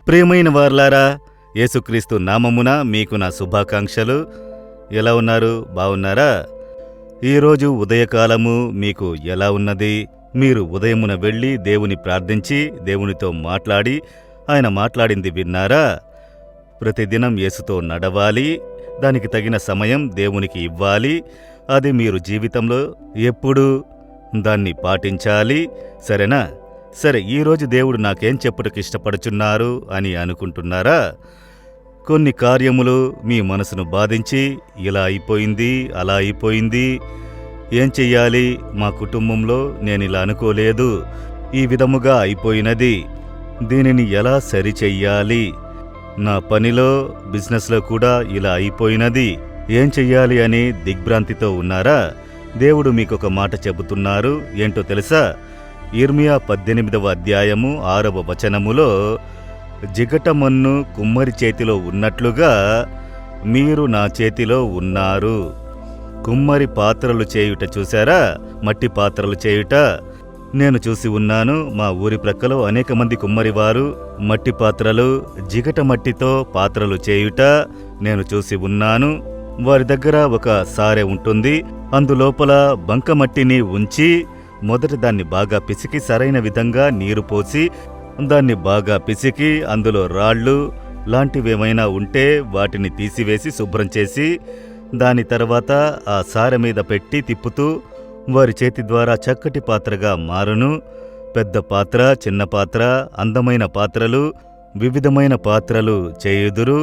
ప్రియమైన వారలారా, యేసుక్రీస్తు నామమున మీకు నా శుభాకాంక్షలు. ఎలా ఉన్నారు? బావున్నారా? ఈరోజు ఉదయకాలము మీకు ఎలా ఉన్నది? మీరు ఉదయమున వెళ్ళి దేవుని ప్రార్థించి దేవునితో మాట్లాడి ఆయన మాట్లాడింది విన్నారా? ప్రతిదినం యేసుతో నడవాలి, దానికి తగిన సమయం దేవునికి ఇవ్వాలి. అది మీరు జీవితంలో ఎప్పుడూ దాన్ని పాటించాలి. సరేనా? సరే, ఈరోజు దేవుడు నాకేం చెప్పుటకు ఇష్టపడుచున్నారు అని అనుకుంటున్నారా? కొన్ని కార్యములు మీ మనసును బాధించి ఇలా అయిపోయింది, అలా అయిపోయింది, ఏం చెయ్యాలి, మా కుటుంబంలో నేనిలా అనుకోలేదు, ఈ విధముగా అయిపోయినది, దీనిని ఎలా సరిచెయ్యాలి, నా పనిలో బిజినెస్లో కూడా ఇలా అయిపోయినది, ఏం చెయ్యాలి అని దిగ్భ్రాంతితో ఉన్నారా? దేవుడు మీకొక మాట చెబుతున్నారు. ఏంటో తెలుసా? ఇర్మియా 18వ అధ్యాయము 6వ వచనములో, జిగటమన్ను కుమ్మరి చేతిలో ఉన్నట్లుగా మీరు నా చేతిలో ఉన్నారు. కుమ్మరి పాత్రలు చేయుట చూశారా? మట్టి పాత్రలు చేయుట నేను చూసి ఉన్నాను. మా ఊరి ప్రక్కలో అనేక మంది కుమ్మరివారు మట్టి పాత్రలు, జిగట మట్టితో పాత్రలు చేయుట నేను చూసి ఉన్నాను. వారి దగ్గర ఒక సారె ఉంటుంది. అందులోపల బంకమట్టిని ఉంచి మొదట దాన్ని బాగా పిసికి సరైన విధంగా నీరు పోసి దాన్ని బాగా పిసికి అందులో రాళ్ళు లాంటివేమైనా ఉంటే వాటిని తీసివేసి శుభ్రం చేసి దాని తర్వాత ఆ సారె మీద పెట్టి తిప్పుతూ వారి చేతి ద్వారా చక్కటి పాత్రగా మారును. పెద్ద పాత్ర, చిన్న పాత్ర, అందమైన పాత్రలు, వివిధమైన పాత్రలు చేయుదురు.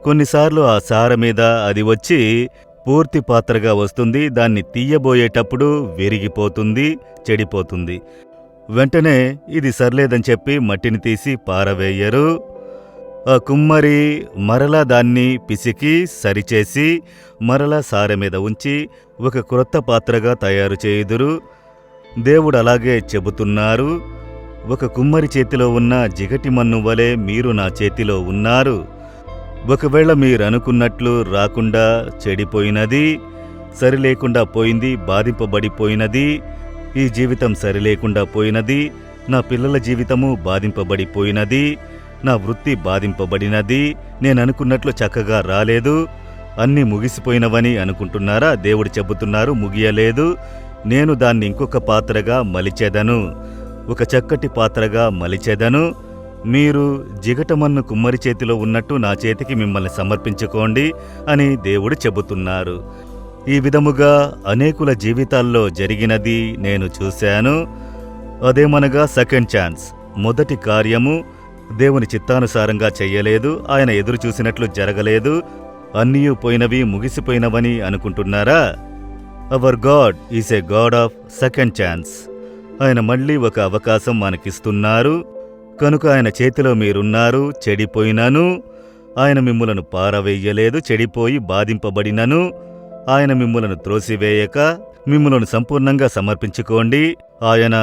కొన్నిసార్లు ఆ సారె మీద అది వచ్చి పూర్తి పాత్రగా వస్తుంది. దాన్ని తీయబోయేటప్పుడు విరిగిపోతుంది, చెడిపోతుంది. వెంటనే ఇది సర్లేదని చెప్పి మట్టిని తీసి పారవేయరు. ఆ కుమ్మరి మరలా దాన్ని పిసికి సరిచేసి మరలా సారె మీద ఉంచి ఒక క్రొత్త పాత్రగా తయారు చేయుదురు. దేవుడు అలాగే చెబుతున్నారు. ఒక కుమ్మరి చేతిలో ఉన్న జిగటి మన్ను వలె మీరు నా చేతిలో ఉన్నారు. ఒకవేళ మీరనుకున్నట్లు రాకుండా చెడిపోయినది, సరిలేకుండా పోయింది, బాధింపబడిపోయినది, ఈ జీవితం సరిలేకుండా పోయినది, నా పిల్లల జీవితము బాధింపబడిపోయినది, నా వృత్తి బాధింపబడినది, నేననుకున్నట్లు చక్కగా రాలేదు, అన్నీ ముగిసిపోయినవని అనుకుంటున్నారా? దేవుడు చెబుతున్నారు, ముగియలేదు. నేను దాన్ని ఇంకొక పాత్రగా మలిచెదను, ఒక చక్కటి పాత్రగా మలిచెదను. మీరు జిగటమన్ను కుమ్మరి చేతిలో ఉన్నట్టు నా చేతికి మిమ్మల్ని సమర్పించుకోండి అని దేవుడు చెబుతున్నారు. ఈ విధముగా అనేకుల జీవితాల్లో జరిగినది నేను చూశాను. అదేమనగా సెకండ్ ఛాన్స్, మొదటి కార్యము దేవుని చిత్తానుసారంగా చెయ్యలేదు, ఆయన ఎదురు చూసినట్లు జరగలేదు, అన్నీ పోయినవి, ముగిసిపోయినవని అనుకుంటున్నారా? Hour God is a God of second chance. ఆయన మళ్ళీ ఒక అవకాశం మనకిస్తున్నారు. కనుక ఆయన చేతిలో మీరున్నారు. చెడిపోయినను ఆయన మిమ్ములను పారవేయలేదు, చెడిపోయి బాధింపబడినను ఆయన మిమ్ములను త్రోసివేయక మిమ్ములను సంపూర్ణంగా సమర్పించుకోండి. ఆయన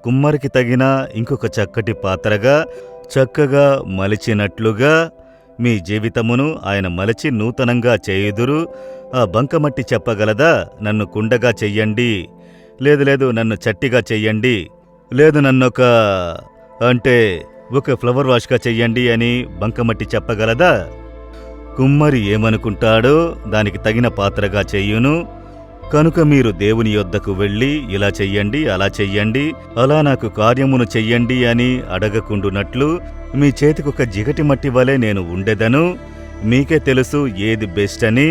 కుమ్మరికి తగిన ఇంకొక చక్కటి పాత్రగా చక్కగా మలిచినట్లుగా మీ జీవితమును ఆయన మలచి నూతనంగా చేయుదురు. ఆ బంకమట్టి చెప్పగలదా, నన్ను కుండగా చెయ్యండి, లేదు నన్ను చట్టిగా చెయ్యండి, లేదు నన్నొక ఒక ఫ్లవర్ వాష్గా చెయ్యండి అని బంకమట్టి చెప్పగలదా? కుమ్మరి ఏమనుకుంటాడో దానికి తగిన పాత్రగా చెయ్యును. కనుక మీరు దేవుని యొద్దకు వెళ్ళి ఇలా చెయ్యండి, అలా చెయ్యండి, అలా నాకు కార్యమును చెయ్యండి అని అడగకుండునట్లు మీ చేతికొక జిగటి మట్టి వలె నేను ఉండెదను. మీకే తెలుసు ఏది బెస్ట్ అని.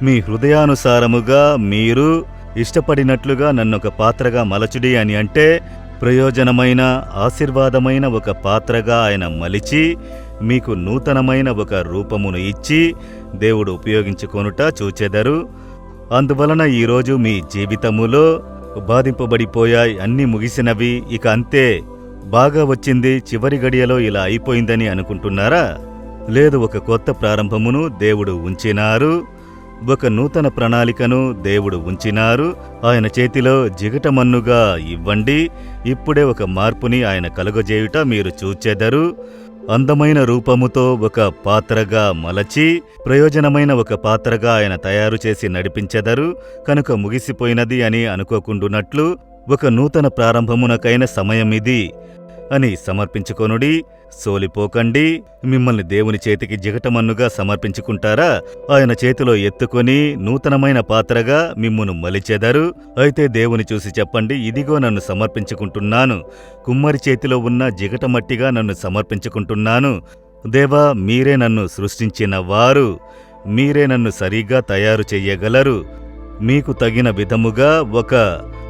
మీ హృదయానుసారముగా మీరు ఇష్టపడినట్లుగా నన్నొక పాత్రగా మలచుడి అని అంటే ప్రయోజనమైన, ఆశీర్వాదమైన ఒక పాత్రగా ఆయన మలిచి మీకు నూతనమైన ఒక రూపమును ఇచ్చి దేవుడు ఉపయోగించుకొనుట చూచెదరు. అందువలన ఈరోజు మీ జీవితములో బాధింపబడిపోయాయి, అన్నీ ముగిసినవి, ఇక అంతే, బాగా వచ్చింది, చివరి గడియలో ఇలా అయిపోయిందని అనుకుంటున్నారా? లేదు, ఒక కొత్త ప్రారంభమును దేవుడు ఉంచినారు. ఒక నూతన ప్రణాళికను దేవుడు ఉంచినారు. ఆయన చేతిలో జిగటమన్నుగా ఇవ్వండి. ఇప్పుడే ఒక మార్పుని ఆయన కలుగజేయుట మీరు చూచెదరు. అందమైన రూపముతో ఒక పాత్రగా మలచి ప్రయోజనమైన ఒక పాత్రగా ఆయన తయారు చేసి నడిపించెదరు. కనుక ముగిసిపోయినది అని అనుకోకుండునట్లు ఒక నూతన ప్రారంభమునకైన సమయమిది అని సమర్పించుకొనుడి. సోలిపోకండి. మిమ్మల్ని దేవుని చేతికి జిగటమన్నుగా సమర్పించుకుంటారా? ఆయన చేతిలో ఎత్తుకొని నూతనమైన పాత్రగా మిమ్మును మలిచెదరు. అయితే దేవుని చూసి చెప్పండి, ఇదిగో నన్ను సమర్పించుకుంటున్నాను. కుమ్మరి చేతిలో ఉన్న జిగటమట్టిగా నన్ను సమర్పించుకుంటున్నాను. దేవా, మీరే నన్ను సృష్టించిన వారు. మీరే నన్ను సరిగ్గా తయారు చెయ్యగలరు. మీకు తగిన విధముగా ఒక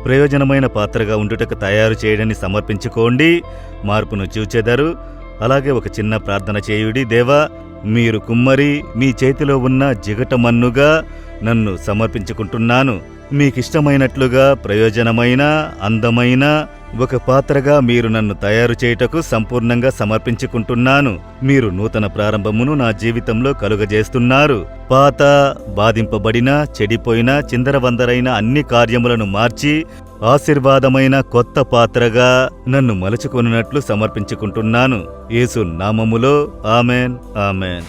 ప్రయోజనమైన పాత్రగా ఉండుటకు తయారు చేయడని సమర్పించుకోండి. మార్పును చూచెదరు. అలాగే ఒక చిన్న ప్రార్థన చేయుడి. దేవా, మీరు కుమ్మరి, మీ చేతిలో ఉన్న జిగటమన్నుగా నన్ను సమర్పించుకుంటున్నాను. మీకిష్టమైనట్లుగా ప్రయోజనమైన, అందమైన ఒక పాత్రగా మీరు నన్ను తయారు చేయుటకు సంపూర్ణంగా సమర్పించుకుంటున్నాను. మీరు నూతన ప్రారంభమును నా జీవితంలో కలుగజేస్తున్నారు. పాత, బాధింపబడిన, చెడిపోయిన, చిందరవందరైన అన్ని కార్యములను మార్చి ఆశీర్వాదమైన కొత్త పాత్రగా నన్ను మలుచుకొనున్నట్లు సమర్పించుకుంటున్నాను. యేసు నామములో amen, amen.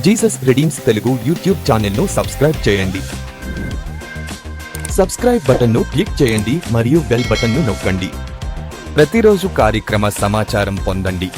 Jesus redeems Telugu YouTube ఛానల్ను సబ్స్క్రైబ్ చేయండి. సబ్స్క్రైబ్ బటన్ను క్లిక్ చేయండి మరియు బెల్ బటన్ను నొక్కండి. ప్రతిరోజు కార్యక్రమ సమాచారం పొందండి.